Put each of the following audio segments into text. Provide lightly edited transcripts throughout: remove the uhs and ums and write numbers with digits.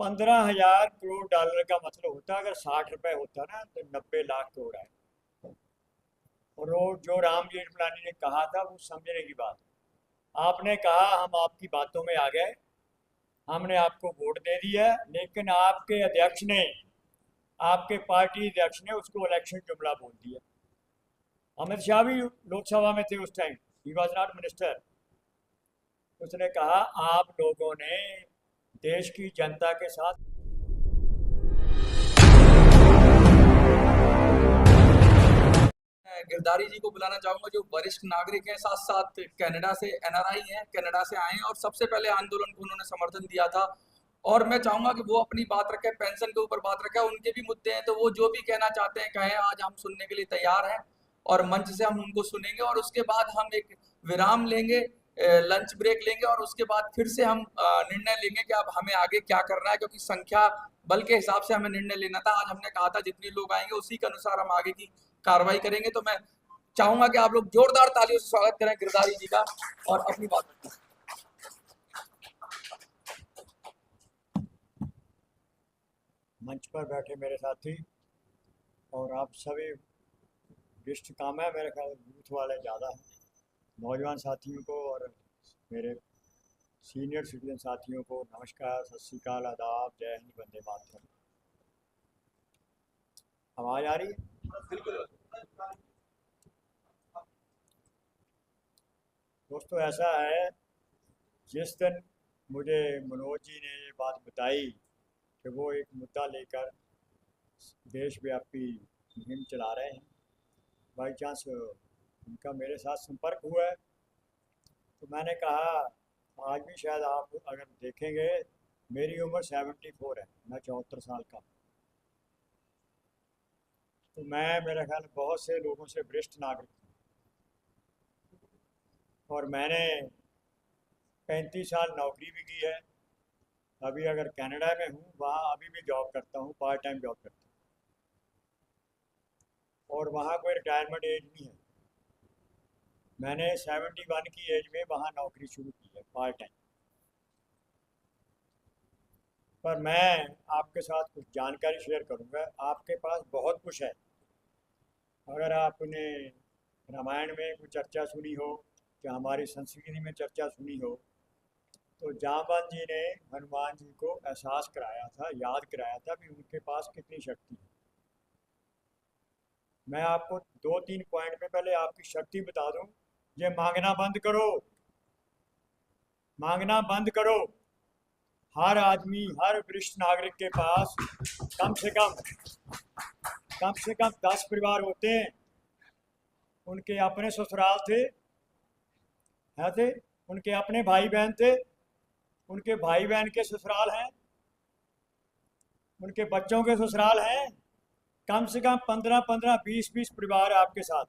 $15,000 करोड़ का मतलब होता, अगर 60 रुपए होता ना तो 90 लाख करोड़ है। और वो जो राम जेठमलानी ने कहा था वो समझने की बात है। आपने कहा हम आपकी बातों में आ गए, हमने आपको वोट दे दिया, लेकिन आपके अध्यक्ष ने, आपके पार्टी अध्यक्ष ने उसको इलेक्शन जुमला बोल दिया। अमित शाह भी लोकसभा में थे उस time, he was not minister. उसने कहा आप लोगों ने देश की जनता के साथ मैं गिरधारी जी को बुलाना चाहूंगा, जो वरिष्ठ नागरिक हैं, साथ साथ कनाडा से एनआरआई हैं, कनाडा से आए हैं और सबसे पहले आंदोलन को उन्होंने समर्थन दिया था। और मैं चाहूंगा कि वो अपनी बात रखें, पेंशन के ऊपर बात रखें, उनके भी मुद्दे हैं तो वो जो भी कहना चाहते हैं कहें। आज हम सुनने के लिए तैयार हैं और मंच से हम उनको सुनेंगे और उसके बाद हम एक विराम लेंगे, लंच ब्रेक लेंगे और उसके बाद फिर से हम निर्णय लेंगे कि अब हमें आगे क्या करना है, क्योंकि संख्या बल के हिसाब से हमें निर्णय लेना था। आज हमने कहा था जितने लोग आएंगे उसी के अनुसार हम आगे की कार्रवाई करेंगे। तो मैं चाहूंगा कि आप लोग जोरदार तालियों से स्वागत करें गिरधारी जी का और अपनी बात रखें। मंच पर बैठे मेरे साथी और आप सभी वरिष्ठ काम है, मेरे ख्याल यूथ वाले ज़्यादा हैं, नौजवान साथियों को और मेरे सीनियर सिटीजन साथियों को नमस्कार, सत श्री अकाल, आदाब, जय हिंद, वंदे मातरम। आवाज़ आ रही है? बिल्कुल। दोस्तों ऐसा है, जिस दिन मुझे मनोज जी ने ये बात बताई कि वो एक मुद्दा लेकर देशव्यापी मुहिम चला रहे हैं, बाई चांस उनका मेरे साथ संपर्क हुआ है, तो मैंने कहा आज भी शायद आप अगर देखेंगे मेरी उम्र 74 है, मैं 74 साल का। तो मैं, मेरा ख्याल बहुत से लोगों से वरिष्ठ नागरिक हूँ और मैंने 35 साल नौकरी भी की है। अभी अगर कनाडा में हूँ, वहाँ अभी भी जॉब करता हूँ, पार्ट टाइम जॉब करता हूँ और वहाँ कोई रिटायरमेंट एज नहीं है। मैंने 71 की एज में वहाँ नौकरी शुरू की है पार्ट टाइम। पर मैं आपके साथ कुछ जानकारी शेयर करूँगा। आपके पास बहुत कुछ है। अगर आपने रामायण में कुछ चर्चा सुनी हो या हमारी संस्कृति में चर्चा सुनी हो, तो जामवंत जी ने हनुमान जी को एहसास कराया था, याद कराया था कि उनके पास कितनी शक्ति है। मैं आपको 2-3 पॉइंट में पहले आपकी शक्ति बता दूं। ये मांगना बंद करो, मांगना बंद करो। हर आदमी, हर वरिष्ठ नागरिक के पास कम से कम 10 परिवार होते हैं। उनके अपने ससुराल थे, है थे, उनके अपने भाई बहन थे, उनके भाई बहन के ससुराल हैं, उनके बच्चों के ससुराल हैं। कम से कम 15-15, 20-20 परिवार आपके साथ।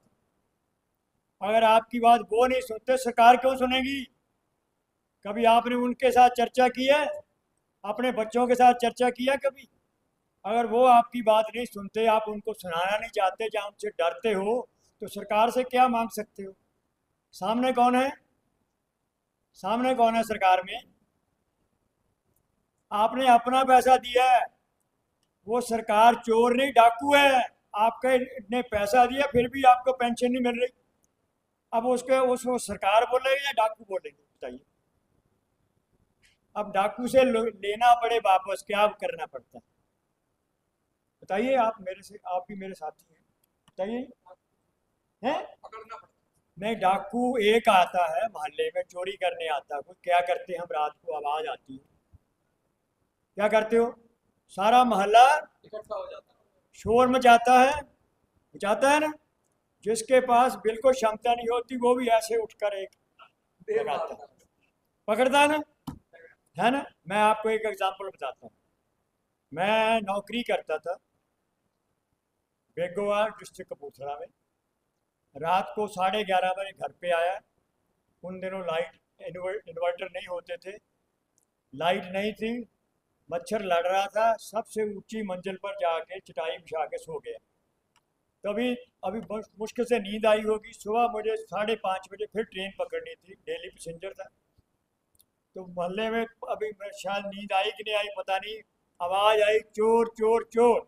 अगर आपकी बात वो नहीं सुनते, सरकार क्यों सुनेगी? कभी आपने उनके साथ चर्चा की है? अपने बच्चों के साथ चर्चा किया कभी? अगर वो आपकी बात नहीं सुनते, आप उनको सुनाना नहीं चाहते या उनसे डरते हो, तो सरकार से क्या मांग सकते हो? सामने कौन है? सामने कौन है सरकार में? आपने अपना पैसा दिया है। वो सरकार चोर नहीं, डाकू है। आपके ने पैसा दिया फिर भी आपको पेंशन नहीं मिल रही। अब उसके उसको सरकार बोलेगी या डाकू बोलेंगे, बताइए? अब डाकू से लेना पड़े वापस, क्या करना पड़ता है बताइए? आप मेरे से, आप भी मेरे साथी हैं, बताइए। हैं? पकड़ना पड़ता नहीं, डाकू एक आता है मोहल्ले में, चोरी करने आता है कोई। क्या करते हैं हम? रात को आवाज आती है, क्या करते हो? सारा मोहल्ला इकट्ठा हो जाता है। शोर मचाता है, मचाता है ना। जिसके पास बिल्कुल क्षमता नहीं होती वो भी ऐसे उठकर एक देर लगाता मारता है, पकड़ता है ना। मैं आपको एक एग्जांपल बताता हूँ। मैं नौकरी करता था बेगोवाल डिस्ट्रिक्ट कपूरथला में। रात को 11:30 बजे घर पे आया। उन दिनों लाइट, इन्वर्टर नहीं होते थे, लाइट नहीं थी, मच्छर लड़ रहा था। सबसे ऊंची मंजिल पर जाके चटाई बिछा के सो गया। तभी अभी मुश्किल से नींद आई होगी। सुबह मुझे 5:30 बजे फिर ट्रेन पकड़नी थी, डेली पैसेंजर था। तो मोहल्ले में अभी शायद नींद आई कि नहीं आई पता नहीं, आवाज आई चोर चोर चोर।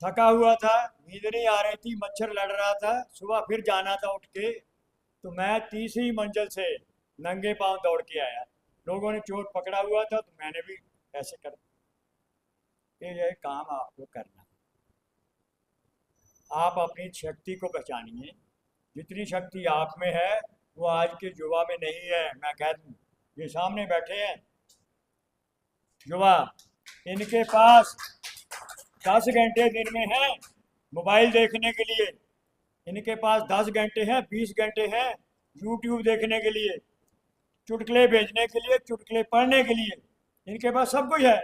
थका हुआ था, नींद नहीं आ रही थी, मच्छर लड़ रहा था, सुबह फिर जाना था उठ के। तो मैं तीसरी मंजिल से नंगे पांव दौड़ के आया। लोगों ने चोर पकड़ा हुआ था तो मैंने भी ऐसे कर, ये काम आपको करना। आप अपनी शक्ति को पहचानिए। जितनी शक्ति आप में है वो आज के युवा में नहीं है। मैं कह दूं, ये सामने बैठे हैं युवा, इनके पास 10 घंटे दिन में है मोबाइल देखने के लिए, इनके पास 10 घंटे हैं, 20 घंटे हैं यूट्यूब देखने के लिए, चुटकुले भेजने के लिए, चुटकुले पढ़ने के लिए, इनके पास सब कुछ है।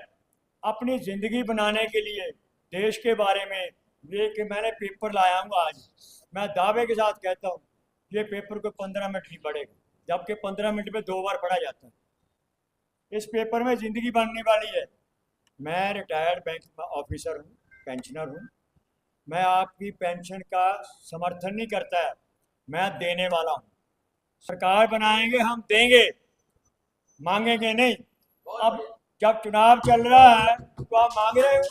अपनी ज़िंदगी बनाने के लिए, देश के बारे में, ये कि मैंने पेपर लाया हूँ आज, मैं दावे के साथ कहता हूँ ये पेपर को 15 मिनट नहीं पढ़ेगा, जबकि 15 मिनट में 2 बार पढ़ा जाता है। इस पेपर में ज़िंदगी बनने वाली है। मैं रिटायर्ड बैंक ऑफिसर हूँ, पेंशनर हूँ। मैं आपकी पेंशन का समर्थन नहीं करता है, मैं देने वाला हूँ। सरकार बनाएंगे, हम देंगे, मांगेंगे नहीं। अब जब चुनाव चल रहा है तो आप मांग रहे हो,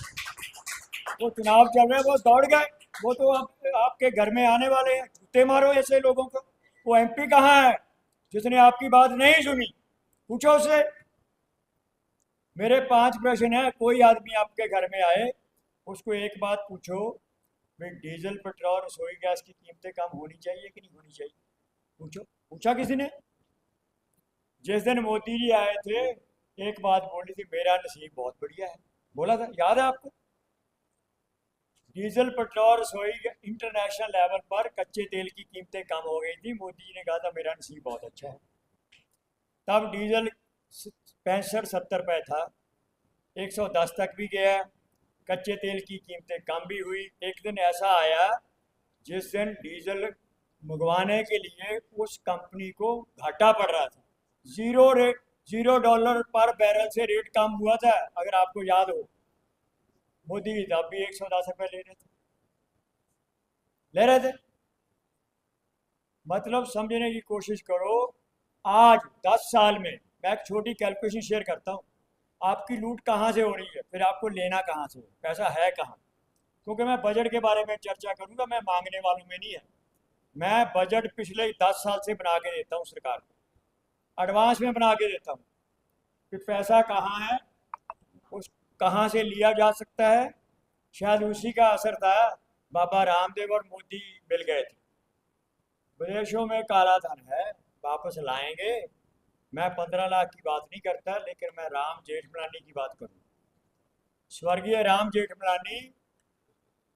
वो चुनाव चल रहे हैं, वो दौड़ गए, वो तो आपके घर में आने वाले हैं। जूते मारो ऐसे लोगों को। वो एमपी कहाँ है जिसने आपकी बात नहीं सुनी? पूछो उससे। मेरे 5 प्रश्न हैं। कोई आदमी आपके घर में आए, उसको एक बात पूछो, भाई डीजल पेट्रोल रसोई गैस की कीमतें कम होनी चाहिए कि नहीं होनी चाहिए? पूछो, पूछा किसी ने? जिस दिन मोदी जी आए थे, एक बात बोली थी, मेरा नसीब बहुत बढ़िया है, बोला था, याद है आपको? डीजल पेट्रोल रसोई इंटरनेशनल लेवल पर कच्चे तेल की कीमतें कम हो गई थी, मोदी जी ने कहा था मेरा नसीब बहुत अच्छा है। तब डीजल 65-70 रुपए था, 110 तक भी गया। कच्चे तेल की कीमतें कम भी हुई। एक दिन ऐसा आया जिस दिन डीजल मंगवाने के लिए उस कंपनी को घाटा पड़ रहा था। $0 पर बैरल से रेट कम हुआ था, अगर आपको याद हो। मोदी जी तब भी 110 रुपये ले रहे थे। मतलब समझने की कोशिश करो। आज 10 साल में, मैं एक छोटी कैलकुलेशन शेयर करता हूँ, आपकी लूट कहाँ से हो रही है, फिर आपको लेना कहाँ से, पैसा है कहाँ? क्योंकि मैं बजट के बारे में चर्चा करूंगा, मैं मांगने वालों में नहीं है। मैं बजट पिछले 10 साल से बना के देता हूँ सरकार को, एडवांस में बना के देता हूँ कि पैसा कहाँ है, उस कहाँ से लिया जा सकता है। शायद उसी का असर था, बाबा रामदेव और मोदी मिल गए थे। विदेशों में काला धन है, वापस लाएंगे। मैं 15 लाख की बात नहीं करता, लेकिन मैं राम जेठमलानी की बात करूँ। स्वर्गीय राम जेठमलानी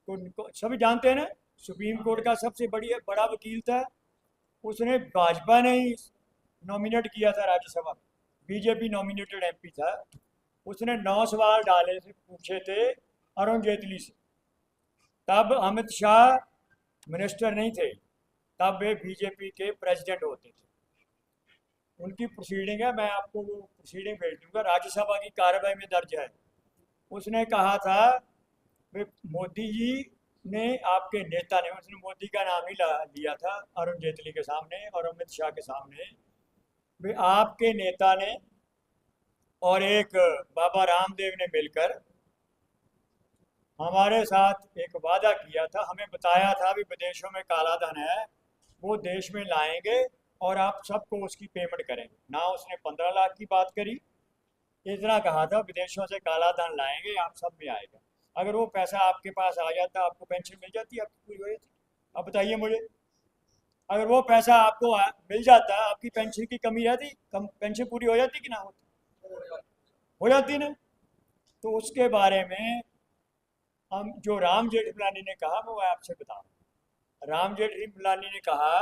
को सभी जानते हैं ना, सुप्रीम कोर्ट का सबसे बड़ा वकील था। उसने, भाजपा ने ही नॉमिनेट किया था राज्यसभा, बीजेपी नॉमिनेटेड एमपी था। उसने 9 सवाल डाले थे, पूछे थे अरुण जेटली से। तब अमित शाह मिनिस्टर नहीं थे, तब वे बीजेपी के प्रेसिडेंट होते थे। उनकी प्रोसीडिंग है, मैं आपको वो प्रोसीडिंग भेज दूंगा, राज्यसभा की कार्रवाई में दर्ज है। उसने कहा था, वे मोदी जी ने, आपके नेता ने, उसने मोदी का नाम ही लिया था अरुण जेटली के सामने और अमित शाह के सामने, वे आपके नेता ने और एक बाबा रामदेव ने मिलकर हमारे साथ एक वादा किया था, हमें बताया था भी विदेशों में काला धन है, वो देश में लाएंगे और आप सबको उसकी पेमेंट करेंगे ना। उसने 15 लाख की बात करी, इतना कहा था विदेशों से काला धन लाएंगे, आप सब में आएगा। अगर वो पैसा आपके पास आ जाता, आपको पेंशन मिल जाती, आपकी पूरी हो जाती? अब बताइए मुझे, अगर वो पैसा आपको मिल जाता, आपकी पेंशन की कमी रहती? कम पेंशन पूरी हो जाती कि ना होती? हो जाती ना। तो उसके बारे में हम, जो राम जेठमलानी ने कहा, मैं वो आपसे बताऊं। राम जेठमलानी ने कहा,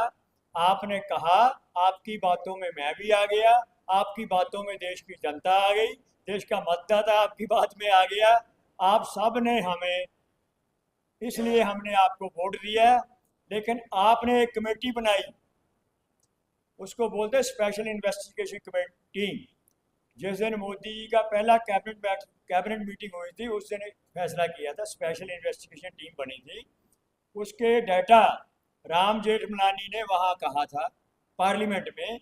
आपने कहा, आपकी बातों में मैं भी आ गया, आपकी बातों में देश की जनता आ गई, देश का मतदाता आपकी बात में आ गया। आप सब ने हमें, इसलिए हमने आपको वोट दिया। लेकिन आपने एक कमेटी बनाई, उसको बोलते हैं स्पेशल इन्वेस्टिगेशन कमेटी। जिस दिन मोदी जी का पहला कैबिनेट मीटिंग हुई थी, उस दिन एक फैसला किया था, स्पेशल इन्वेस्टिगेशन टीम बनी थी। उसके डाटा राम जेठमलानी ने वहाँ कहा था पार्लियामेंट में,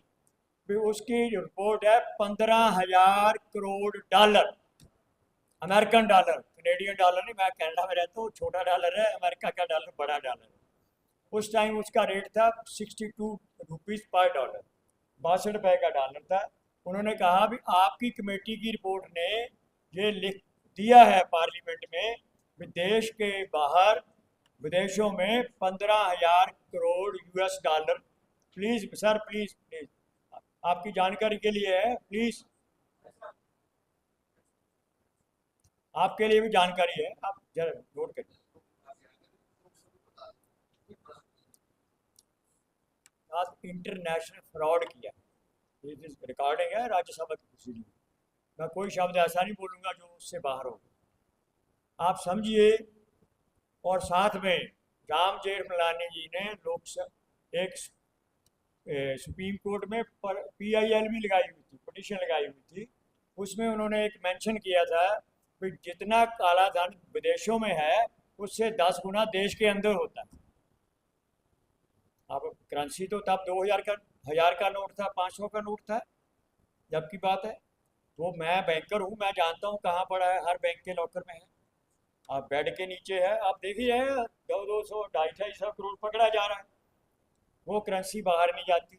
भी उसकी रिपोर्ट है $15,000 crore. American dollar, Canadian dollar नहीं, मैं कनाडा में रहता हूँ, छोटा डॉलर है, अमेरिका का डॉलर बड़ा डॉलर है। उस टाइम उसका रेट था 62 रुपीज़ पर डॉलर, 62 रुपये का डॉलर था। उन्होंने कहा भी आपकी कमेटी की रिपोर्ट ने ये लिख दिया है पार्लियामेंट में कि देश के बाहर विदेशों में 15,000 crore US dollar, please sir please please आपकी जानकारी के लिए है, प्लीज़ आपके लिए भी जानकारी है, आप जरा नोट करिए। इंटरनेशनल फ्रॉड किया, ये रिकॉर्डिंग है राज्यसभा की प्रोसीडिंग। मैं कोई शब्द ऐसा नहीं बोलूँगा जो उससे बाहर हो, आप समझिए। और साथ में राम जेठमलानी जी ने एक सुप्रीम कोर्ट में PIL भी लगाई हुई थी, पिटीशन लगाई हुई थी। उसमें उन्होंने एक मेंशन किया था कि जितना काला धन विदेशों में है उससे 10 गुना देश के अंदर होता है। अब करेंसी तो तब 2000 का, 1000 का नोट था, 500 का नोट था जब की बात है। वो मैं बैंकर हूँ, मैं जानता हूँ कहाँ पड़ा है, हर बैंक के लॉकर में है, आप बेड के नीचे है, आप देखिए 200 250 करोड़ पकड़ा जा रहा है। वो करेंसी बाहर नहीं जाती।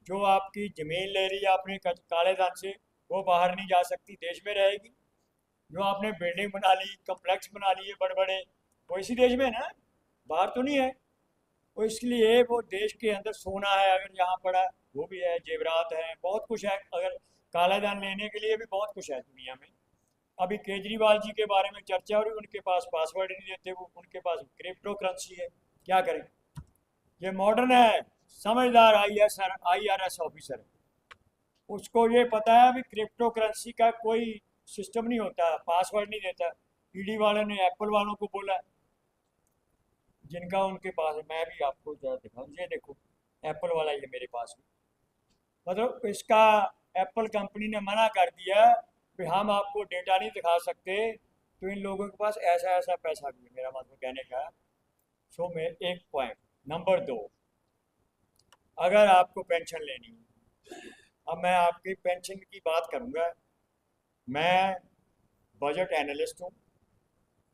जो आपकी ज़मीन ले ली आपने काले धन से, वो बाहर नहीं जा सकती, देश में रहेगी। जो आपने बिल्डिंग बना ली, कम्प्लेक्स बना लिए बड़े बड़े, वो इसी देश में है ना, बाहर तो नहीं है। तो इसलिए वो देश के अंदर सोना है अगर यहाँ पड़ा, वो भी है, जेवरात है, बहुत कुछ है। अगर काला धन लेने के लिए भी बहुत कुछ है दुनिया में। अभी केजरीवाल जी के बारे में चर्चा हो रही, उनके पास पासवर्ड नहीं देते, वो उनके पास क्रिप्टो करेंसी है, क्या करें। ये मॉडर्न है, समझदार IRS ऑफिसर है, उसको ये पता है भी क्रिप्टो करेंसी का कोई सिस्टम नहीं होता, पासवर्ड नहीं देता। ईडी वाले ने एप्पल वालों को बोला, जिनका उनके पास है, मैं भी आपको जरा दिखाऊं, ये देखो एप्पल वाला ये मेरे पास है। मतलब इसका एप्पल कंपनी ने मना कर दिया कि हम आपको डेटा नहीं दिखा सकते, तो इन लोगों के पास ऐसा ऐसा पैसा भी है, मेरा मतलब कहने का। सो मैं एक पॉइंट नंबर 2, अगर आपको पेंशन लेनी है, अब मैं आपकी पेंशन की बात करूंगा। मैं बजट एनालिस्ट हूँ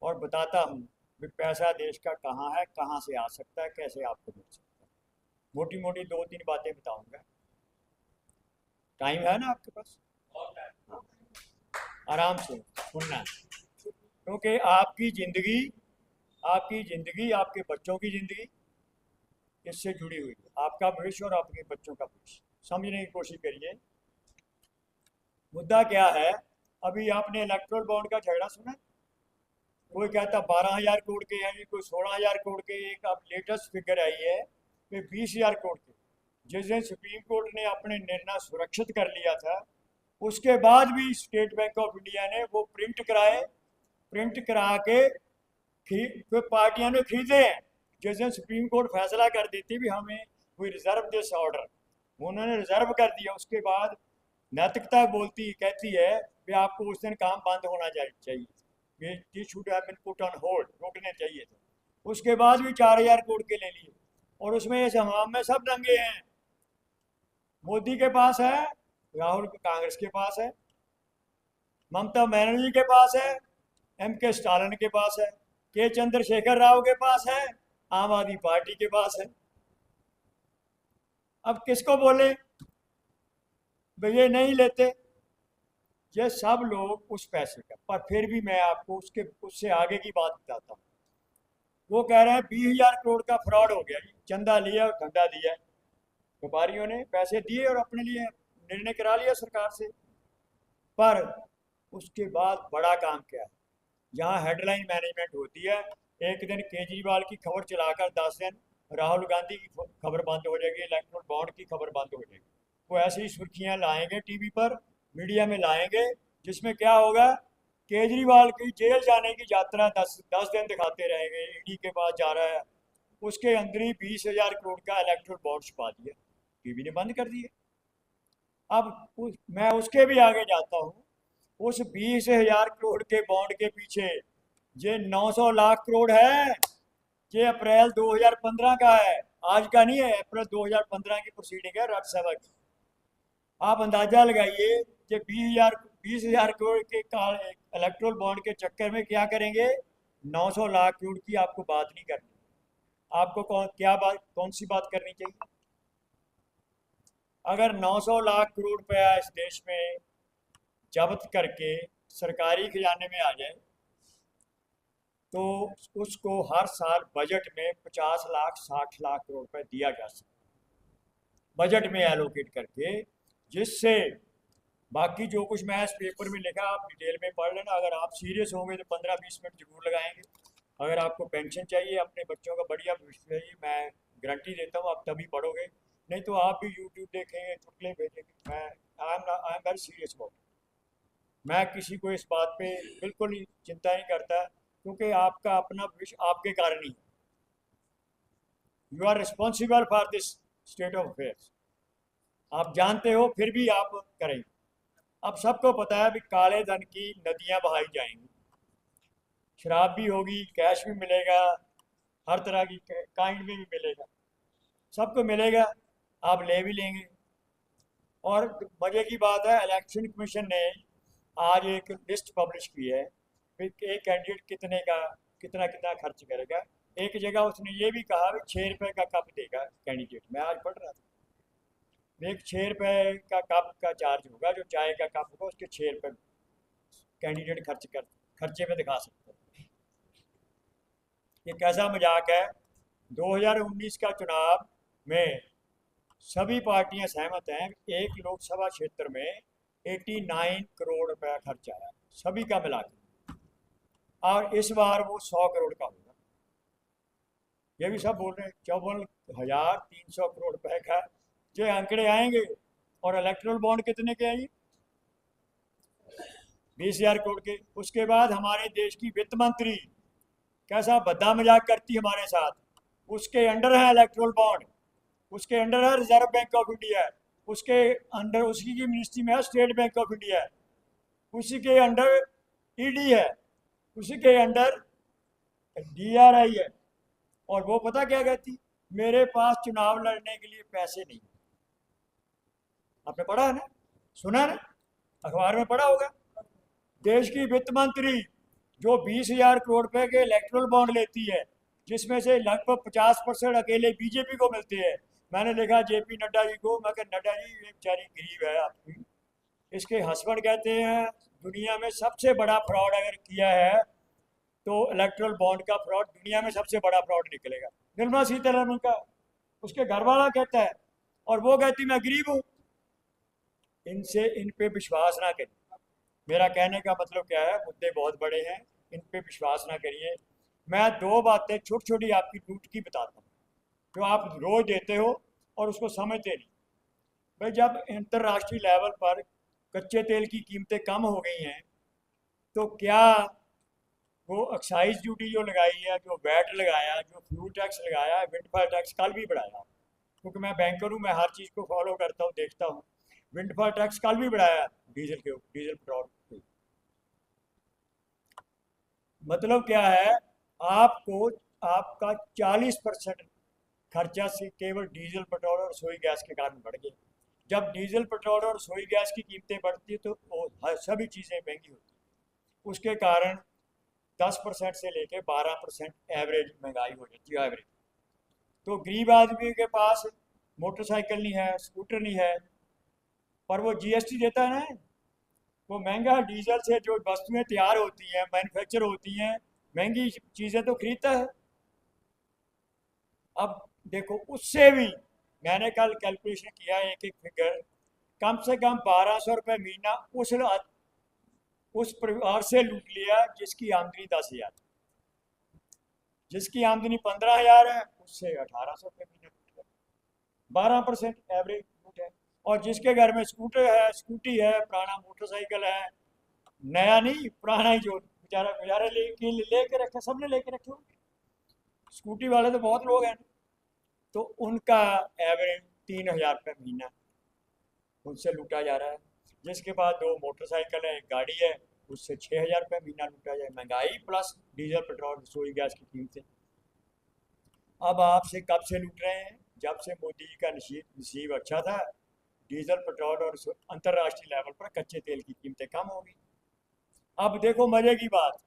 और बताता हूँ कि पैसा देश का कहाँ है, कहाँ से आ सकता है, कैसे आपको मिल सकता है। मोटी मोटी 2-3 बातें बताऊंगा। टाइम है ना आपके पास? हाँ, आराम से सुनना, क्योंकि आपके बच्चों की ज़िंदगी इससे जुड़ी हुई है, आपका भविष्य और आपके बच्चों का भविष्य। समझने की कोशिश करिए मुद्दा क्या है। अभी आपने इलेक्ट्रल बॉन्ड का झगड़ा सुना? कोई कहता 12,000 करोड़ के हैं, कोई 16,000 करोड़ के। एक अब लेटेस्ट फिगर आई है कि 20,000 करोड़ के। जिस दिन सुप्रीम कोर्ट ने अपने निर्णय सुरक्षित कर लिया था, उसके बाद भी स्टेट बैंक ऑफ इंडिया ने वो प्रिंट करा के कोई पार्टियां ने खरीदे हैं। जिस दिन सुप्रीम कोर्ट फैसला कर देती भी हमें कोई रिजर्व दिस ऑर्डर, उन्होंने रिजर्व कर दिया, उसके बाद नैतिकता कहती है कि आपको उस दिन काम बंद होना चाहिए, ये should have been put on hold, रोकने चाहिए थे। उसके बाद भी 4,000 करोड़ के ले लिए, और उसमें इस हमाम में सब दंगे हैं। मोदी के पास है, राहुल कांग्रेस के पास है, ममता बनर्जी के पास है, MK स्टालिन के पास है, के चंद्रशेखर राव के पास है, आम आदमी पार्टी के पास है। अब किसको बोले ये नहीं लेते? ये सब लोग उस पैसे का, पर फिर भी मैं आपको उससे आगे की बात बताता हूँ। वो कह रहे हैं 20,000 करोड़ का फ्रॉड हो गया, चंदा लिया और धंधा दिया, व्यापारियों ने पैसे दिए और अपने लिए निर्णय करा लिया सरकार से। पर उसके बाद बड़ा काम क्या है, यहाँ हेडलाइन मैनेजमेंट होती है। एक दिन केजरीवाल की खबर चलाकर 10 दिन राहुल गांधी की खबर बंद हो जाएगी, इलेक्ट्रल बॉन्ड की खबर बंद हो जाएगी। वो ऐसी ही सुर्खियाँ लाएंगे टीवी पर, मीडिया में लाएंगे, जिसमें क्या होगा, केजरीवाल की जेल जाने की यात्रा 10 दिन दिखाते रहेंगे, ईडी के पास जा रहा है, उसके अंदर ही 20,000 करोड़ का इलेक्ट्रल बॉन्ड छुपा दिया, टीवी ने बंद कर दिए। अब मैं उसके भी आगे जाता हूँ, उस 20,000 करोड़ के बॉन्ड के पीछे ये 900 लाख करोड़ है। ये अप्रैल 2015 का है, आज का नहीं है, अप्रैल 2015 की प्रोसीडिंग है राज्यसभा की। आप अंदाजा लगाइए कि 20,000 करोड़ के इलेक्ट्रोल बॉन्ड के चक्कर में क्या करेंगे? 900 लाख करोड़ की आपको बात नहीं करनी। आपको कौन सी बात करनी चाहिए? अगर 900 लाख करोड़ रुपया इस देश में जब्त करके सरकारी खजाने में आ जाए तो उसको हर साल बजट में 50 लाख 60 लाख करोड़ रुपए दिया जा सकता, बजट में एलोकेट करके, जिससे बाकी जो कुछ मैं इस पेपर में लिखा आप डिटेल में पढ़ लेना। अगर आप सीरियस होंगे तो 15-20 मिनट जरूर लगाएंगे। अगर आपको पेंशन चाहिए, अपने बच्चों का बढ़िया भविष्य चाहिए, मैं गारंटी देता हूँ आप तभी पढ़ोगे, नहीं तो आप भी यूट्यूब देखेंगे, चुटकुले भेजेंगे। I am very serious about. मैं किसी को इस बात पे बिल्कुल ही चिंता नहीं करता, क्योंकि आपका अपना भविष्य आपके कारण ही। You are responsible for this state of affairs. आप जानते हो फिर भी आप करेंगे। अब सबको पता है भी काले धन की नदियां बहाई जाएंगी, शराब भी होगी, कैश भी मिलेगा, हर तरह की काइंड में भी मिलेगा, सबको मिलेगा, आप ले भी लेंगे। और मजे की बात है, इलेक्शन कमीशन ने आज एक लिस्ट पब्लिश की है कि एक कैंडिडेट कितना कितना खर्च करेगा। एक जगह उसने ये भी कहा कि 6 रुपए का कप देगा कैंडिडेट। मैं आज पढ़ रहा था, एक 6 रुपए का कप का चार्ज होगा, जो चाय का कप होगा उसके 6 रुपए कैंडिडेट खर्चे में दिखा सकते हैं। ये कैसा मजाक है? 2019 का चुनाव में सभी पार्टियां सहमत हैं, एक लोकसभा क्षेत्र में 89 करोड़ रुपया खर्च आया, सभी का मिलाकर, और इस बार वो 100 करोड़ का होगा। ये भी सब बोल रहे हैं 54,300 करोड़ रुपए का जो आंकड़े आएंगे। और इलेक्ट्रल बॉन्ड कितने के आएंगे? 20,000 करोड़ के। उसके बाद हमारे देश की वित्त मंत्री कैसा भद्दा मजाक करती है हमारे साथ। उसके अंडर है इलेक्ट्रल बॉन्ड, उसके अंडर है रिजर्व बैंक ऑफ इंडिया, उसके अंडर उसी की मिनिस्ट्री में है स्टेट बैंक ऑफ इंडिया, उसी के अंडर ईडी है, उसी के अंडर डीआरआई है। और वो पता क्या कहती? मेरे पास चुनाव लड़ने के लिए पैसे नहीं। आपने पढ़ा है ना, सुना है ना, अखबार में पढ़ा होगा। देश की वित्त मंत्री जो 20,000 करोड़ रुपए के इलेक्ट्रल बॉन्ड लेती है, जिसमें से लगभग 50% अकेले बीजेपी को मिलते हैं। मैंने देखा जेपी नड्डा जी को, मैं कहा नड्डा जी ये बेचारी गरीब है आपकी। इसके हस्बैंड कहते हैं दुनिया में सबसे बड़ा फ्रॉड अगर किया है तो इलेक्ट्रल बॉन्ड का फ्रॉड दुनिया में सबसे बड़ा फ्रॉड निकलेगा, निर्मला सीतारमण का। उसके घर वाला कहता है, और वो कहती मैं गरीब हूँ। इन पे विश्वास ना करिए। मेरा कहने का मतलब क्या है, मुद्दे बहुत बड़े हैं, इन पे विश्वास ना करिए। मैं 2 बातें छोटी छोटी आपकी टूट की बताता हूँ जो आप रोज देते हो और उसको समझते नहीं। भाई जब अंतर्राष्ट्रीय लेवल पर कच्चे तेल की कीमतें कम हो गई हैं तो क्या वो एक्साइज ड्यूटी जो लगाई है, जो वैट लगाया, जो फ्यूल टैक्स लगाया, विंडफॉल टैक्स कल भी बढ़ाया, क्योंकि मैं बैंकर हूँ, मैं हर चीज़ को फॉलो करता हूँ, देखता हूँ। विंडफॉल टैक्स कल भी बढ़ाया डीजल पेट्रोल पे। मतलब क्या है, आपको आपका 40% खर्चा से केवल डीजल पेट्रोल और रसोई गैस के कारण बढ़ गया। जब डीजल पेट्रोल और रसोई गैस की कीमतें बढ़ती है तो सभी चीज़ें महंगी होती हैं। उसके कारण 10% से लेकर 12% एवरेज महंगाई हो जाती है, एवरेज। तो गरीब आदमी के पास मोटरसाइकिल नहीं है, स्कूटर नहीं है, पर वो जीएसटी देता है ना। वो महंगा डीजल से जो वस्तुएं तैयार होती हैं, मैन्युफैक्चर होती हैं, महंगी चीज़ें तो खरीदता है। अब देखो उससे भी मैंने कल कैलकुलेशन किया, एक एक फिगर, कम से कम 1,200 रुपये महीना उस परिवार से लूट लिया जिसकी आमदनी 10,000, जिसकी आमदनी 15,000 है उससे 1,800 रुपये महीना लूट लिया। 12% एवरेज लूट है। और जिसके घर में स्कूटर है, स्कूटी है, पुराना मोटरसाइकिल है, नया नहीं पुराना ही, जो बेचारा गुजारे लेके रखे, सबने लेके रखे होंगे, स्कूटी वाले तो बहुत लोग हैं, तो उनका एवरेज 3,000 रुपये महीना उनसे लूटा जा रहा है। जिसके पास 2 मोटरसाइकिल है, एक गाड़ी है, उससे 6,000 रुपये महीना लूटा जाए। महंगाई प्लस डीजल पेट्रोल रसोई गैस की कीमतें। अब आपसे कब से लूट रहे हैं? जब से मोदी जी का नसीब अच्छा था, डीजल, पेट्रोल और अंतर्राष्ट्रीय लेवल पर कच्चे तेल की कीमतें कम होंगी। अब देखो मजे की बात,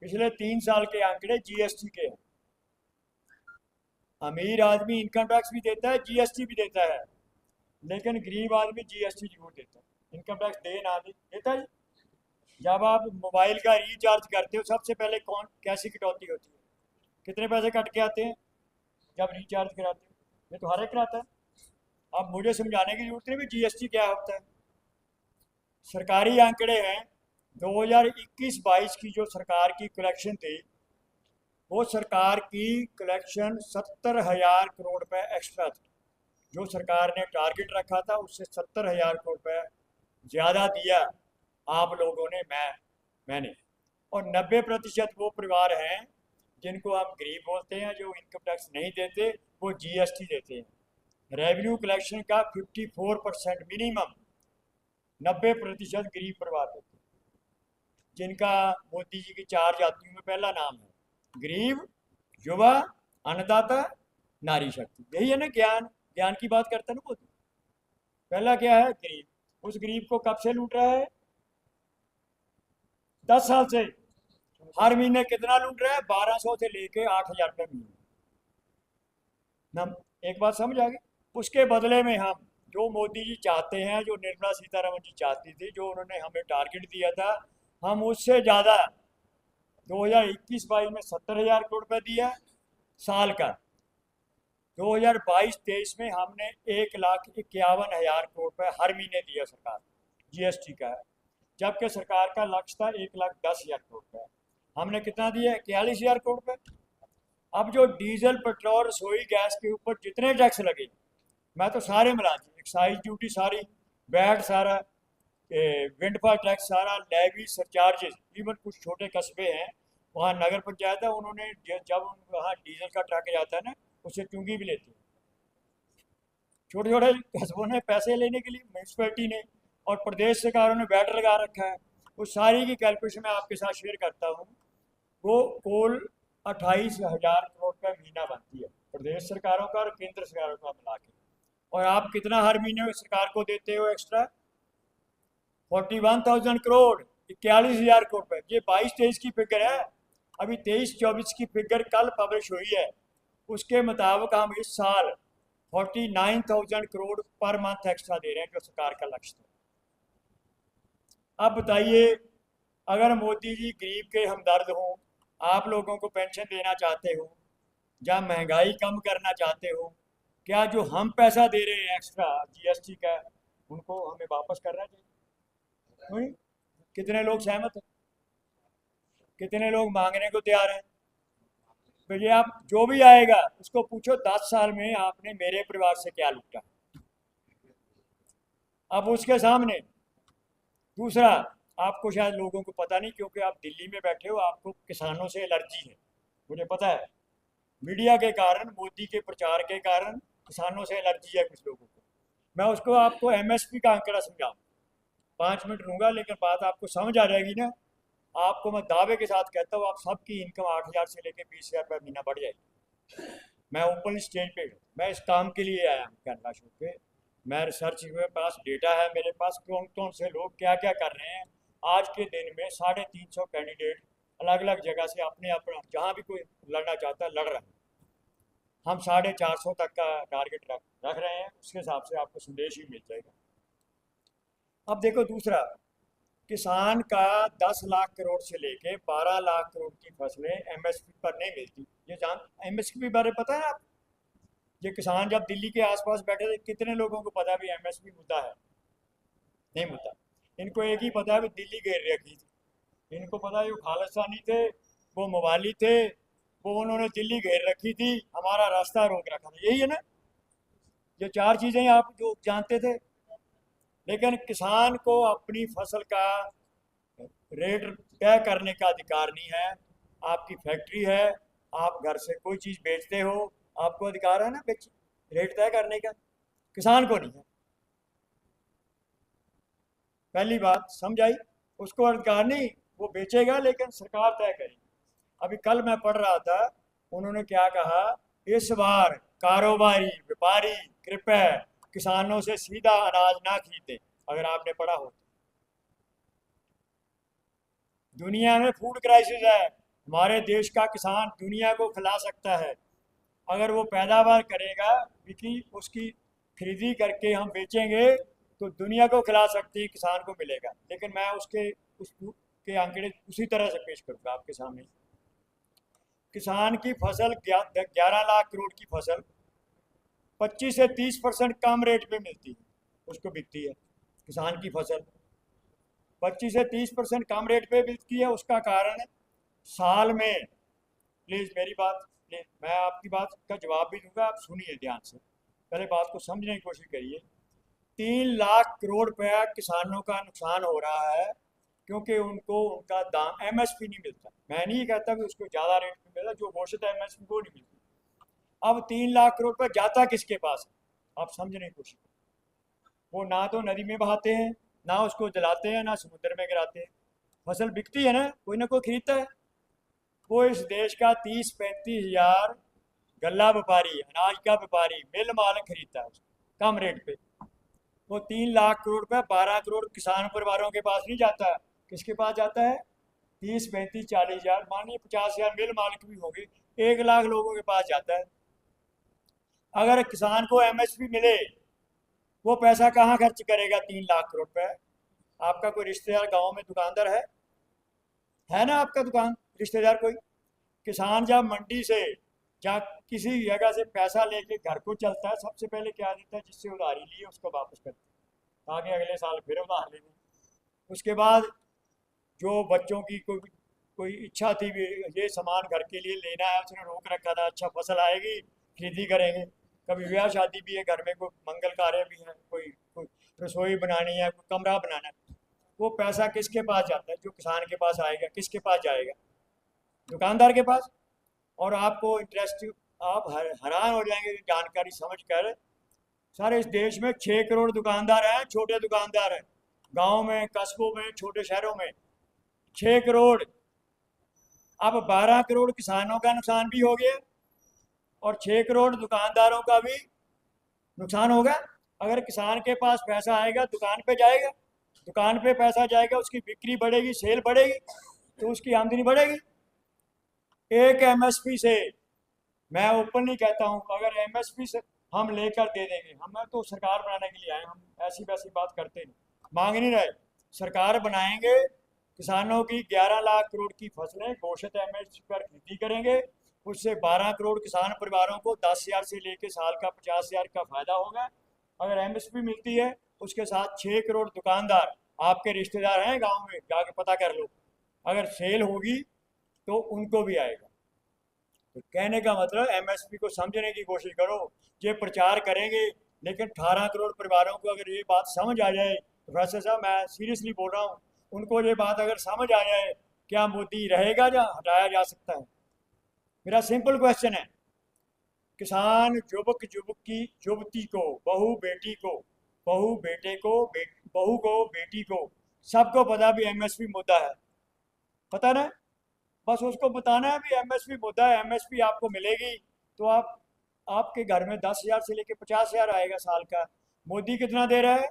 पिछले 3 साल के आंकड़े जीएसटी के हैं। अमीर आदमी इनकम टैक्स भी देता है, जीएसटी भी देता है, लेकिन गरीब आदमी जीएसटी जरूर देता है, इनकम टैक्स दे ना दे देता है। जब आप मोबाइल का रिचार्ज करते हो सबसे पहले कौन कैसी कटौती होती है, कितने पैसे कट के आते हैं जब रिचार्ज कराते हो? ये तो हर एक कराता है। अब मुझे समझाने की जरूरत नहीं भी जीएसटी क्या होता है। सरकारी आंकड़े हैं 2021-22 की जो सरकार की कलेक्शन थी, वो सरकार की कलेक्शन 70,000 करोड़ रुपए एक्स्ट्रा थी। जो सरकार ने टारगेट रखा था उससे 70,000 करोड़ रुपए ज़्यादा दिया आप लोगों ने, मैंने। और 90% वो परिवार हैं जिनको आप गरीब बोलते हैं, जो इनकम टैक्स नहीं देते, वो जीएसटी देते हैं। रेवेन्यू कलेक्शन का 54% मिनिमम 90% गरीब परिवार देते हैं, जिनका मोदी जी की 4 जातियों में पहला नाम है, गरीब, युवा, अन्नदाता, नारी शक्ति। यही है ना ज्ञान, ज्ञान की बात करता है ना मोदी। पहला क्या है? गरीब। उस गरीब को कब से लूट रहा है? 10 साल से। हर महीने कितना लूट रहा है? 1200 से लेके 8,000 रुपये महीने। एक बात समझ आ गई? उसके बदले में हम जो मोदी जी चाहते हैं, जो निर्मला सीतारमन जी चाहती थी, जो उन्होंने हमें टारगेट दिया था, हम उससे ज़्यादा 2021-22 में 70,000 करोड़ रुपये दिया साल का। 2022-23 में हमने 1,51,000 करोड़ रुपये हर महीने दिया सरकार, जीएसटी का है, जबकि सरकार का लक्ष्य था 1,10,000 करोड़ रुपये। हमने कितना दिया? 41,000 करोड़ रुपये। अब जो डीजल, पेट्रोल, रसोई गैस के ऊपर जितने टैक्स लगे, मैं तो सारे मिला दी, एक्साइज ड्यूटी सारी, वैट सारा, विंडफॉल टैक्स सारा, लेवी, सरचार्जेस, इवन कुछ छोटे कस्बे हैं वहाँ नगर पंचायत है, उन्होंने जब वहाँ डीजल का ट्रक जाता है ना, उससे चुंगी भी लेते हैं। छोटे छोटे कस्बों ने पैसे लेने के लिए, म्यूनसिपैलिटी ने और प्रदेश सरकारों ने वैट लगा रखा है। उस सारी की कैलकुलेशन मैं आपके साथ शेयर करता हूँ। वो कुल 28,000 करोड़ का महीना बनती है, प्रदेश सरकारों का और केंद्र सरकारों का मिला के। और आप कितना हर महीने सरकार को देते हो एक्स्ट्रा? 41,000 करोड़, 41,000 करोड़ रुपए। ये 22-23 की फिगर है, अभी 23-24 की फिगर कल पब्लिश हुई है। उसके मुताबिक हम इस साल 49,000 करोड़ पर मंथ एक्स्ट्रा दे रहे हैं, जो सरकार का लक्ष्य था। अब बताइए, अगर मोदी जी गरीब के हमदर्द हों, आप लोगों को पेंशन देना चाहते हो, या महंगाई कम करना चाहते हो, क्या जो हम पैसा दे रहे हैं एक्स्ट्रा जीएसटी का, उनको हमें वापस करना चाहिए? नहीं? कितने लोग सहमत हैं? कितने लोग मांगने को तैयार हैं? तो ये आप जो भी आएगा उसको पूछो 10 साल में आपने मेरे परिवार से क्या लूटा। अब उसके सामने दूसरा, आपको शायद लोगों को पता नहीं, क्योंकि आप दिल्ली में बैठे हो, आपको किसानों से एलर्जी है, मुझे पता है। मीडिया के कारण, मोदी के प्रचार के कारण किसानों से एलर्जी है कुछ लोगों को। मैं उसको आपको एमएसपी का आंकड़ा समझाऊँ, 5 मिनट लूँगा, लेकिन बात आपको समझ आ जाएगी ना। आपको मैं दावे के साथ कहता हूँ, आप सबकी इनकम 8,000 से लेकर 20,000 रुपये महीना बढ़ जाएगी। मैं ओपन स्टेज पे हूँ, मैं इस काम के लिए आया हूँ कैनरा शो पे। मैं रिसर्च, मेरे पास डेटा है, मेरे पास कौन कौन से लोग क्या क्या कर रहे हैं। आज के दिन में 350 कैंडिडेट अलग अलग जगह से अपने अपना, जहाँ भी कोई लड़ना चाहता है लड़ रहे हैं। हम 450 तक का टारगेट रख रहे हैं, उसके हिसाब से आपको संदेश भी मिल जाएगा। अब देखो दूसरा, किसान का 10 लाख करोड़ से लेके 12 लाख करोड़ की फसलें एमएसपी पर नहीं मिलती। ये जान, एमएसपी बारे पता है आप? ये किसान जब दिल्ली के आसपास बैठे थे, कितने लोगों को पता भी एमएसपी मुद्दा है? नहीं मुद्दा। इनको एक ही पता है भी दिल्ली घेर रखी थी। इनको पता है वो खालिस्तानी थे, वो मवाली थे, वो उन्होंने दिल्ली घेर रखी थी, हमारा रास्ता रोक रखा था। यही है ना? ये 4 चीज़ें आप जो जानते थे। लेकिन किसान को अपनी फसल का रेट तय करने का अधिकार नहीं है। आपकी फैक्ट्री है, आप घर से कोई चीज़ बेचते हो, आपको अधिकार है ना बेच रेट तय करने का, किसान को नहीं है। पहली बात समझ आई? उसको अधिकार नहीं, वो बेचेगा लेकिन सरकार तय करेगी। अभी कल मैं पढ़ रहा था, उन्होंने क्या कहा, इस बार कारोबारी व्यापारी कृपया किसानों से सीधा अनाज ना खरीदें, अगर आपने पढ़ा हो। दुनिया में फूड क्राइसिस है, हमारे देश का किसान दुनिया को खिला सकता है अगर वो पैदावार करेगा, बिकी उसकी खरीदी करके हम बेचेंगे तो दुनिया को खिला सकती है, किसान को मिलेगा। लेकिन मैं उसके आंकड़े उसी तरह से पेश करूंगा आपके सामने। किसान की फसल 11 लाख करोड़ की फसल 25 से 30% कम रेट पे मिलती है, उसको बिकती है। किसान की फसल 25 से 30% कम रेट पे बिकती है। उसका कारण साल में, प्लीज़ मेरी बात, प्लीज मैं आपकी बात का जवाब भी दूंगा, आप सुनिए ध्यान से, पहले बात को समझने की कोशिश करिए। 3 लाख करोड़ रुपया किसानों का नुकसान हो रहा है क्योंकि उनको उनका दाम एमएसपी नहीं मिलता। मैं नहीं कहता कि उसको ज़्यादा रेट में मिला, जो घोषित है एमएसपी वो नहीं मिलती। अब 3 लाख करोड़ रुपया जाता किसके पास है, आप समझने की कोशिश करिए। वो ना तो नदी में बहाते हैं, ना उसको जलाते हैं, ना समुद्र में गिराते हैं। फसल बिकती है ना कोई खरीदता है। वो इस देश का 30-35 हज़ार गल्ला व्यापारी, अनाज का व्यापारी, मिल माल खरीदता है कम रेट पे। वो 3 लाख करोड़ रुपया 12 करोड़ किसान परिवारों के पास नहीं जाता। किसके पास जाता है? 30-35-40 हज़ार, मानिए 50 हज़ार मिल मालिक भी होंगे, 1 लाख लोगों के पास जाता है। अगर किसान को एमएसपी मिले, वो पैसा कहाँ खर्च करेगा? 3 लाख करोड़ रुपए। आपका कोई रिश्तेदार गांव में दुकानदार है ना आपका दुकान रिश्तेदार कोई? किसान जब मंडी से या किसी जगह से पैसा लेके घर को चलता है, सबसे पहले क्या देता है? जिससे उधारी ली है उसको वापस करता है ताकि अगले साल फिर उधार ले लें। उसके बाद जो बच्चों की कोई इच्छा थी भी ये सामान घर के लिए लेना है, उसने रोक रखा था, अच्छा फसल आएगी खरीदी करेंगे। कभी ब्याह शादी भी है, घर में कोई मंगल कार्य भी है, कोई रसोई बनानी है, कोई कमरा बनाना है, वो पैसा किसके पास जाता है? जो किसान के पास आएगा, किसके पास जाएगा? दुकानदार के पास। और आपको इंटरेस्ट, आप हैरान हो जाएंगे जानकारी समझ कर। सारे इस देश में 6 करोड़ दुकानदार हैं, छोटे दुकानदार हैं, गांव में, कस्बों में, छोटे शहरों में 6 करोड़। अब 12 करोड़ किसानों का नुकसान भी हो गया और 6 करोड़ दुकानदारों का भी नुकसान होगा। अगर किसान के पास पैसा आएगा दुकान पे जाएगा, दुकान पे पैसा जाएगा, उसकी बिक्री बढ़ेगी, सेल बढ़ेगी, तो उसकी आमदनी बढ़ेगी। एक एमएसपी से, मैं ऊपर नहीं कहता हूँ, अगर एमएसपी से हम लेकर दे देंगे, हम तो सरकार बनाने के लिए आए, हम ऐसी वैसी बात करते नहीं, मांग नहीं रहे। सरकार बनाएंगे, किसानों की 11 लाख करोड़ की फसलें घोषित एमएसपी पर खरीदी करेंगे, उससे 12 करोड़ किसान परिवारों को 10 हज़ार से लेकर साल का 50 हज़ार का फायदा होगा। अगर एमएसपी मिलती है, उसके साथ 6 करोड़ दुकानदार आपके रिश्तेदार हैं गांव में, जाके पता कर लो, अगर सेल होगी तो उनको भी आएगा। तो कहने का मतलब एमएसपी को समझने की कोशिश करो। ये प्रचार करेंगे, लेकिन 18 करोड़ परिवारों को अगर ये बात समझ आ जाए, प्रोफेसर साहब मैं सीरियसली बोल रहा हूँ, उनको ये बात अगर समझ आ जाए, क्या मोदी रहेगा या हटाया जा सकता है? मेरा सिंपल क्वेश्चन है। किसान युवती को, बहू बेटी को, बहू बेटे को, बहू को, बेटी को, सबको पता भी एमएसपी मुद्दा है, पता ना? बस उसको बताना है भी एमएसपी मुद्दा है, एमएसपी आपको मिलेगी तो आपके घर में 10 हज़ार से लेकर 50 हज़ार आएगा साल का। मोदी कितना दे रहा है?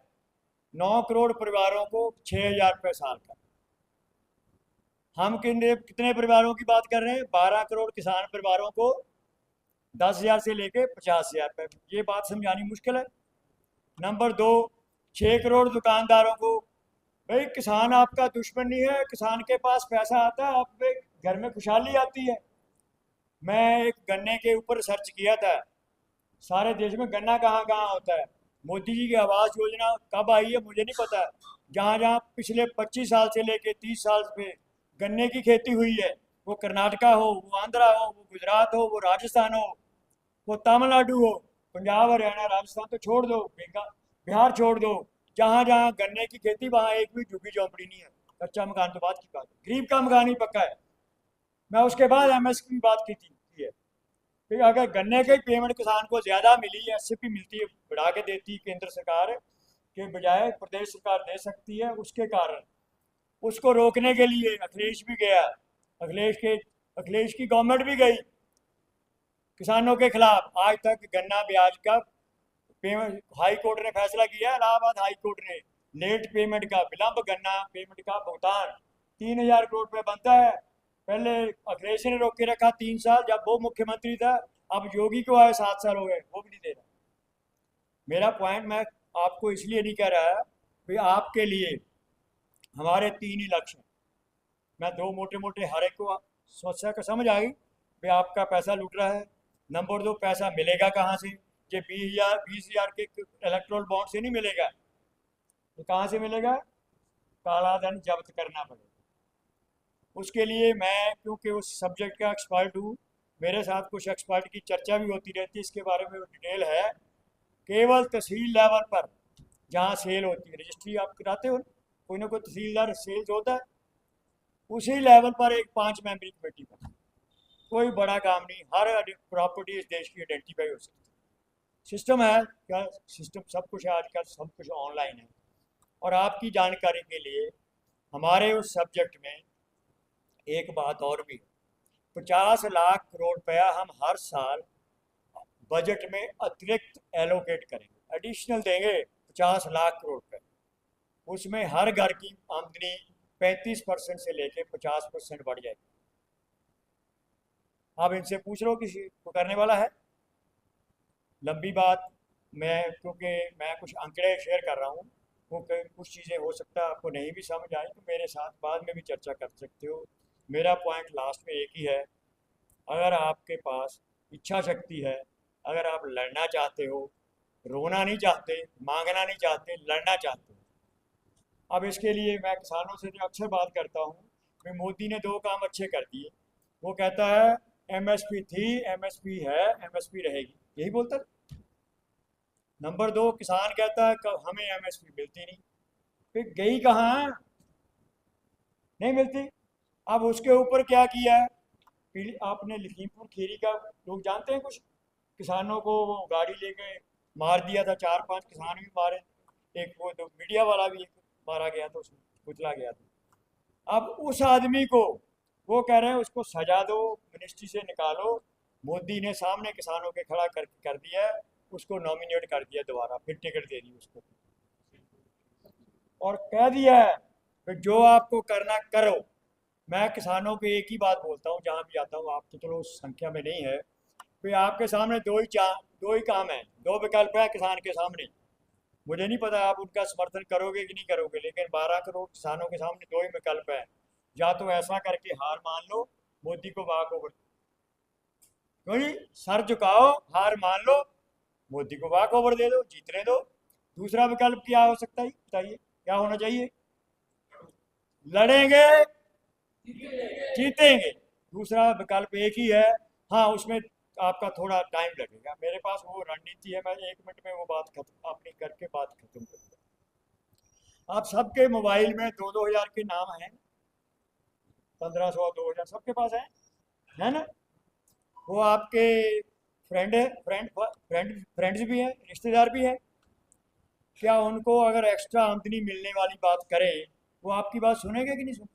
9 करोड़ परिवारों को 6 हज़ार रुपये साल का। हम कितने परिवारों की बात कर रहे हैं? 12 करोड़ किसान परिवारों को 10 हज़ार से लेकर 50 हज़ार रुपये। ये बात समझानी मुश्किल है। नंबर 2, 6 करोड़ दुकानदारों को, भाई किसान आपका दुश्मन नहीं है, किसान के पास पैसा आता है, आप घर में खुशहाली आती है। मैं एक गन्ने के ऊपर सर्च किया था, सारे देश में गन्ना कहाँ कहाँ होता है। मोदी जी की आवास योजना कब आई है मुझे नहीं पता। जहाँ जहाँ पिछले 25 साल से लेके 30 साल पे गन्ने की खेती हुई है, वो कर्नाटका हो, वो आंध्रा हो, वो गुजरात हो, वो राजस्थान हो, वो तमिलनाडु हो, पंजाब हरियाणा राजस्थान तो छोड़ दो, बिहार छोड़ दो, जहाँ जहाँ गन्ने की खेती वहाँ एक भी झुग्गी झोंपड़ी नहीं है। कच्चा मकान तो बात की बात है, गरीब का मकान ही पक्का है। मैं उसके बाद एमएसपी की बात की है। फिर अगर गन्ने की पेमेंट किसान को ज़्यादा मिली, एसपी मिलती है, बढ़ा के देती केंद्र सरकार के बजाय प्रदेश सरकार दे सकती है, उसके कारण उसको रोकने के लिए अखिलेश भी गया, अखिलेश की गवर्नमेंट भी गई किसानों के खिलाफ। आज तक गन्ना ब्याज का पेमेंट हाई कोर्ट ने फैसला किया है, इलाहाबाद हाई कोर्ट ने, लेट पेमेंट का, विलंब गन्ना पेमेंट का भुगतान 3,000 करोड़ रुपये बनता है। पहले अखिलेश ने रोक के रखा 3 साल, जब वो मुख्यमंत्री था। अब योगी को आए 7 साल हो गए, वो भी नहीं दे रहा। मेरा पॉइंट मैं आपको इसलिए नहीं कह रहा कि आपके लिए हमारे 3 ही लक्ष्य हैं। मैं 2 मोटे मोटे हर एक को समस्या का समझ आ गई कि आपका पैसा लूट रहा है। नंबर 2, पैसा मिलेगा कहाँ से? ये 20,000 के इलेक्ट्रोल बॉन्ड से नहीं मिलेगा। तो कहाँ से मिलेगा? काला धन जब्त करना पड़ेगा। उसके लिए मैं, क्योंकि उस सब्जेक्ट का एक्सपर्ट हूँ, मेरे साथ कुछ एक्सपर्ट की चर्चा भी होती रहती है, इसके बारे में डिटेल है। केवल तहसील लेवल पर जहाँ सेल होती है, रजिस्ट्री आप कराते हो, कोई ना कोई तहसीलदार सेल्स होता है, उसी लेवल पर एक 5 मेंबरी कमेटी पर, कोई बड़ा काम नहीं। हर प्रॉपर्टी इस देश की आइडेंटिफाई हो सकती है। सिस्टम है क्या? सिस्टम सब कुछ है आजकल, सब कुछ ऑनलाइन है। और आपकी जानकारी के लिए हमारे उस सब्जेक्ट में एक बात और भी, 50 लाख करोड़ रुपया हम हर साल बजट में अतिरिक्त एलोकेट करेंगे, एडिशनल देंगे 50 लाख करोड़ रुपए। उसमें हर घर की आमदनी 35% से लेके 50% बढ़ जाएगी। आप इनसे पूछ लो किसी को करने वाला है? लंबी बात, क्योंकि मैं कुछ आंकड़े शेयर कर रहा हूँ, क्योंकि कुछ चीज़ें हो सकता है आपको नहीं भी समझ आए, तो मेरे साथ बाद में भी चर्चा कर सकते हो। मेरा पॉइंट लास्ट में एक ही है, अगर आपके पास इच्छा शक्ति है, अगर आप लड़ना चाहते हो, रोना नहीं चाहते, मांगना नहीं चाहते, लड़ना चाहते हो। अब इसके लिए मैं किसानों से जो अक्सर बात करता हूँ कि मोदी ने 2 काम अच्छे कर दिए। वो कहता है एमएसपी थी, एमएसपी है, एमएसपी रहेगी, यही बोलता है। नंबर 2, किसान कहता है हमें एमएसपी मिलती नहीं, फिर गई कहाँ? नहीं मिलती। अब उसके ऊपर क्या किया है? आपने लखीमपुर खीरी का लोग जानते हैं, कुछ किसानों को वो गाड़ी लेके मार दिया था, 4-5 किसान भी मारे, एक वो तो मीडिया वाला भी एक मारा गया था, उसमें कुचला गया था। अब उस आदमी को वो कह रहे हैं उसको सजा दो, मिनिस्ट्री से निकालो। मोदी ने सामने किसानों के खड़ा कर दिया, उसको नॉमिनेट कर दिया दोबारा, फिर टिकट दे दी उसको, और कह दिया है कि जो आपको करना करो। मैं किसानों को एक ही बात बोलता हूँ जहाँ भी जाता हूँ, आप तो चलो उस संख्या में नहीं है, फिर आपके सामने दो ही काम है, 2 विकल्प है किसान के सामने। मुझे नहीं पता आप उनका समर्थन करोगे कि नहीं करोगे, लेकिन 12 करोड़ किसानों के सामने 2 ही विकल्प है। या तो ऐसा करके हार मान लो, मोदी को वाक ओवर, क्यों, सर झुकाओ, हार मान लो, मोदी को वाक ओवर दे दो, जीतने दो। दूसरा विकल्प क्या हो सकता है, बताइए क्या होना चाहिए? लड़ेंगे, जीतेंगे। दूसरा विकल्प एक ही है। हाँ, उसमें आपका थोड़ा टाइम लगेगा। मेरे पास वो रणनीति है, मैं 1 मिनट में वो बात खत्म अपनी करके बात खत्म करूँगा। आप सबके मोबाइल में 2-2 हज़ार के नाम हैं, 1500 2,000 सबके पास है ना? वो आपके फ्रेंड है, फ्रेंड्स भी हैं, रिश्तेदार भी हैं। क्या उनको अगर एक्स्ट्रा आमदनी मिलने वाली बात करें, वो आपकी बात सुनेंगे कि नहीं सुनेंगे?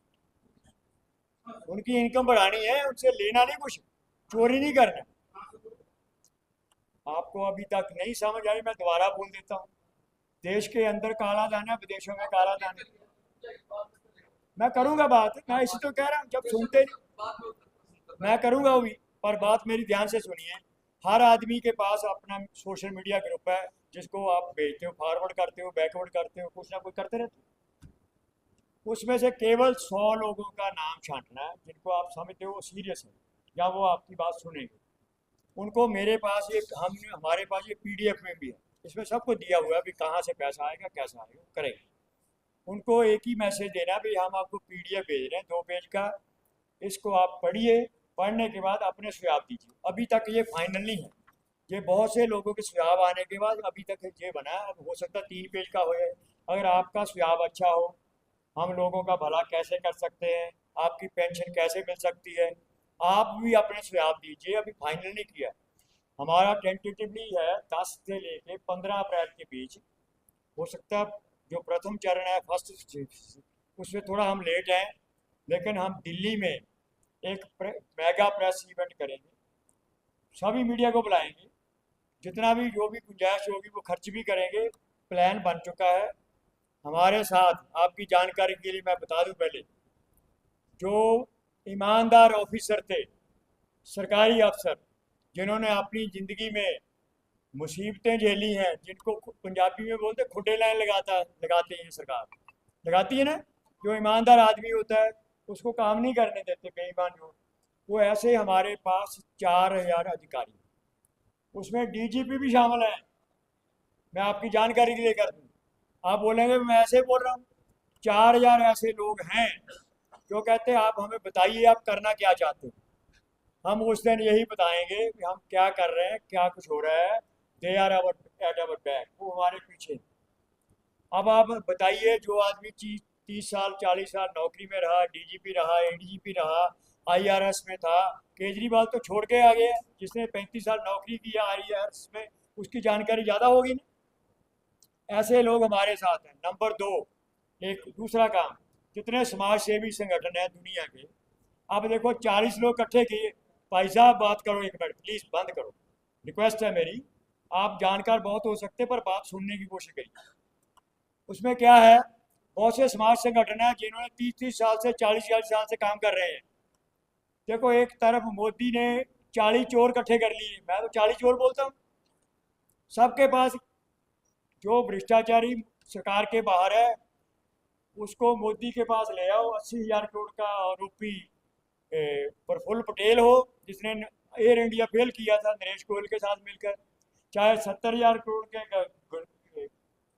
उनकी इनकम बढ़ानी है, उनसे लेना नहीं, कुछ चोरी नहीं करना। आपको अभी तक नहीं समझ आई, मैं दोबारा बोल देता हूँ। देश के अंदर काला धन है, विदेशों में काला धन है। मैं करूंगा बात, मैं इसी तो कह रहा हूँ, जब सुनते मैं करूंगा वो भी, पर बात मेरी ध्यान से सुनिए। हर आदमी के पास अपना सोशल मीडिया ग्रुप है, जिसको आप भेजते हो, फॉरवर्ड करते हो, बैकवर्ड करते हो, कुछ ना कुछ करते रहते हो। उसमें से केवल 100 लोगों का नाम छांटना है, जिनको आप समझते हो वो सीरियस है या वो आपकी बात सुनेंगे। उनको मेरे पास हमारे पास ये पीडीएफ में भी है, इसमें सब कुछ दिया हुआ है भी कहाँ से पैसा आएगा, कैसा आएगा, करेंगे। उनको एक ही मैसेज देना भी हम आपको पीडीएफ भेज रहे हैं 2 पेज का, इसको आप पढ़िए, पढ़ने के बाद अपने सुझाव दीजिए। अभी तक ये फाइनल नहीं है, ये बहुत से लोगों के सुझाव आने के बाद अभी तक ये बना है। अब हो सकता है 3 पेज का हो जाए। अगर आपका सुझाव अच्छा हो, हम लोगों का भला कैसे कर सकते हैं, आपकी पेंशन कैसे मिल सकती है, आप भी अपने सुझाव दीजिए। अभी फाइनल नहीं किया, हमारा टेंटेटिवली है 10 से लेके 15 अप्रैल के बीच। हो सकता है जो प्रथम चरण है, फर्स्ट, उसमें थोड़ा हम लेट हैं, लेकिन हम दिल्ली में एक मेगा प्रेस इवेंट करेंगे, सभी मीडिया को बुलाएंगे, जितना भी जो भी गुंजाइश होगी वो खर्च भी करेंगे। प्लान बन चुका है हमारे साथ। आपकी जानकारी के लिए मैं बता दूं, पहले जो ईमानदार ऑफिसर थे, सरकारी अफसर, जिन्होंने अपनी ज़िंदगी में मुसीबतें झेली हैं, जिनको पंजाबी में बोलते खुडे लाइन लगाती है सरकार, लगाती है ना। जो ईमानदार आदमी होता है उसको काम नहीं करने देते बेईमान लोग। वो ऐसे हमारे पास 4,000 अधिकारी, उसमें डीजीपी भी शामिल है। मैं आपकी जानकारी के लिए कर दूँ, आप बोलेंगे मैं ऐसे बोल रहा हूँ। 4,000 ऐसे लोग हैं जो कहते हैं आप हमें बताइए आप करना क्या चाहते हो। हम उस दिन यही बताएंगे कि हम क्या कर रहे हैं, क्या कुछ हो रहा है। They are hour at hour back, वो हमारे पीछे। अब आप बताइए, जो आदमी 30 साल 40 साल नौकरी में रहा, डीजीपी रहा, एडीजीपी रहा, आईआरएस में था, केजरीवाल तो छोड़ के आ गया। जिसने 35 साल नौकरी किया आईआरएस में, उसकी जानकारी ज़्यादा होगी ना। ऐसे लोग हमारे साथ हैं। नंबर दो, एक दूसरा काम, जितने समाज सेवी संगठन हैं दुनिया के, आप देखो 40 लोग इकट्ठे किए। भाई साहब बात करो, एक मिनट प्लीज़ बंद करो, रिक्वेस्ट है मेरी। आप जानकार बहुत हो सकते पर बात सुनने की कोशिश करिए। उसमें क्या है, बहुत से समाज संगठन हैं जिन्होंने 30 30 साल से 40 40 साल से काम कर रहे हैं। देखो, एक तरफ मोदी ने 40 चोर इकट्ठे कर लिए, मैं तो 40 चोर बोलता हूँ। सबके पास जो भ्रष्टाचारी सरकार के बाहर है, उसको मोदी के पास ले आओ। 80,000 करोड़ का आरोपी प्रफुल्ल पटेल हो, जिसने एयर इंडिया फेल किया था नरेश गोयल के साथ मिलकर, चाहे 70,000 करोड़ के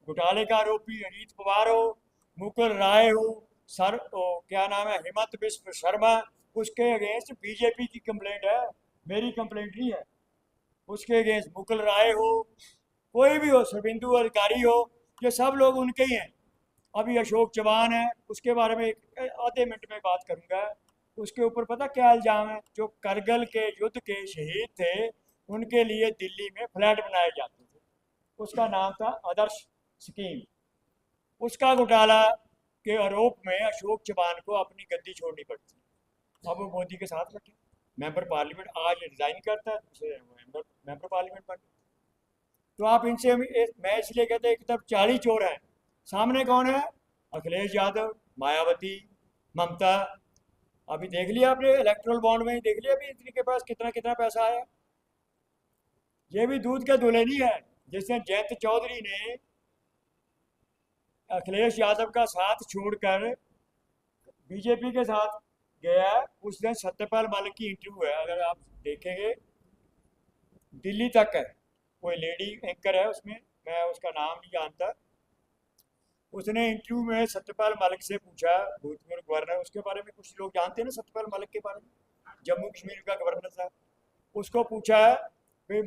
घोटाले का आरोपी अजीत पवार हो, मुकुल राय हो, क्या नाम है, हेमंत बिश्व शर्मा, उसके अगेंस्ट बीजेपी की कंप्लेंट है, मेरी कंप्लेंट नहीं है। उसके अगेंस्ट मुकुल राय हो, कोई भी हो, शुभेंदु अधिकारी हो, ये सब लोग उनके ही हैं। अभी अशोक चौहान है, उसके बारे में आधे मिनट में बात करूंगा। उसके ऊपर पता क्या इल्ज़ाम है, जो करगिल के युद्ध के शहीद थे उनके लिए दिल्ली में फ्लैट बनाए जाते थे, उसका नाम था आदर्श स्कीम। उसका घोटाला के आरोप में अशोक चौहान को अपनी गद्दी छोड़नी पड़ती। अब वो मोदी के साथ बैठे, मेंबर पार्लियामेंट आज रिजाइन करता है, दूसरे मेंबर पार्लियामेंट बन। तो आप इनसे मैं इसलिए कहते हैं, एक तरफ 40 चोर हैं, सामने कौन है, अखिलेश यादव, मायावती, ममता। अभी देख लिया आपने इलेक्ट्रल बॉन्ड में ही देख लिया अभी इनके पास कितना कितना पैसा आया। ये भी दूध के धुले नहीं है। जिसने जयंत चौधरी ने अखिलेश यादव का साथ छोड़कर बीजेपी के साथ गया, उस दिन सत्यपाल मलिक की इंटरव्यू है, अगर आप देखेंगे, दिल्ली तक है, कोई लेडी एंकर है उसमें, मैं उसका नाम नहीं जानता। उसने इंटरव्यू में सत्यपाल मलिक से पूछा, भूतपूर्व गवर्नर, उसके बारे में कुछ लोग जानते हैं ना सत्यपाल मलिक के बारे में, जम्मू कश्मीर का गवर्नर था। उसको पूछा भाई